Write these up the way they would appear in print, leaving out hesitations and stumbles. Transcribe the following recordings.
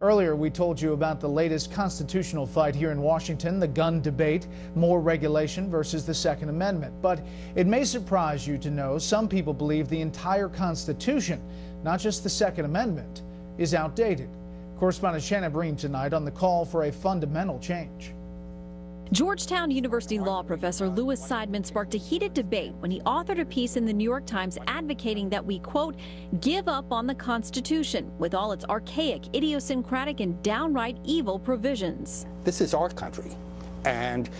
Earlier, we told you about the latest constitutional fight here in Washington, the gun debate, more regulation versus the Second Amendment. But it may surprise you to know some people believe the entire Constitution, not just the Second Amendment, is outdated. Correspondent Shannon Bream tonight on the call for a fundamental change. Georgetown University law professor Louis Seidman sparked a heated debate when he authored a piece in the New York Times advocating that we, quote, give up on the Constitution with all its archaic, idiosyncratic, and downright evil provisions. This is our country, and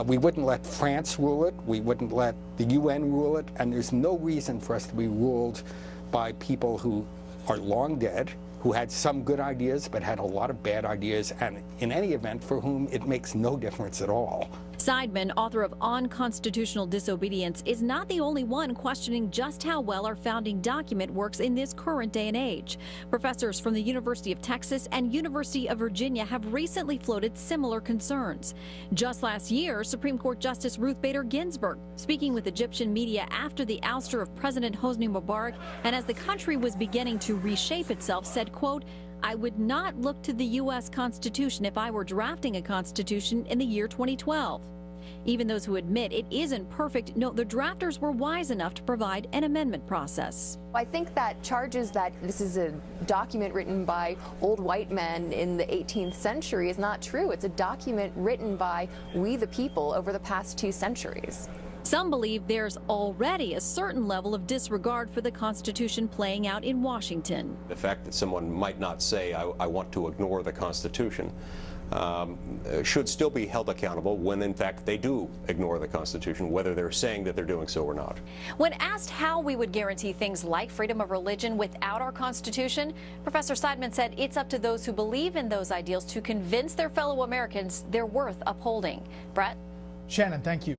we wouldn't let France rule it, we wouldn't let the UN rule it, and there's no reason for us to be ruled by people who are long dead, who had some good ideas but had a lot of bad ideas, and in any event for whom it makes no difference at all. Seidman, author of On Constitutional Disobedience, is not the only one questioning just how well our founding document works in this current day and age. Professors from the University of Texas and University of Virginia have recently floated similar concerns. Just last year, Supreme Court Justice Ruth Bader Ginsburg, speaking with Egyptian media after the ouster of President Hosni Mubarak and as the country was beginning to reshape itself, said, quote, I would not look to the U.S. Constitution if I were drafting a constitution in the year 2012. Even those who admit it isn't perfect note the drafters were wise enough to provide an amendment process. I think that charges that this is a document written by old white men in the 18th century is not true. It's a document written by we the people over the past 2 centuries. Some believe there's already a certain level of disregard for the Constitution playing out in Washington. The fact that someone might not say, I want to ignore the Constitution, should still be held accountable when, in fact, they do ignore the Constitution, whether they're saying that they're doing so or not. When asked how we would guarantee things like freedom of religion without our Constitution, Professor Seidman said it's up to those who believe in those ideals to convince their fellow Americans they're worth upholding. Bret? Shannon, thank you.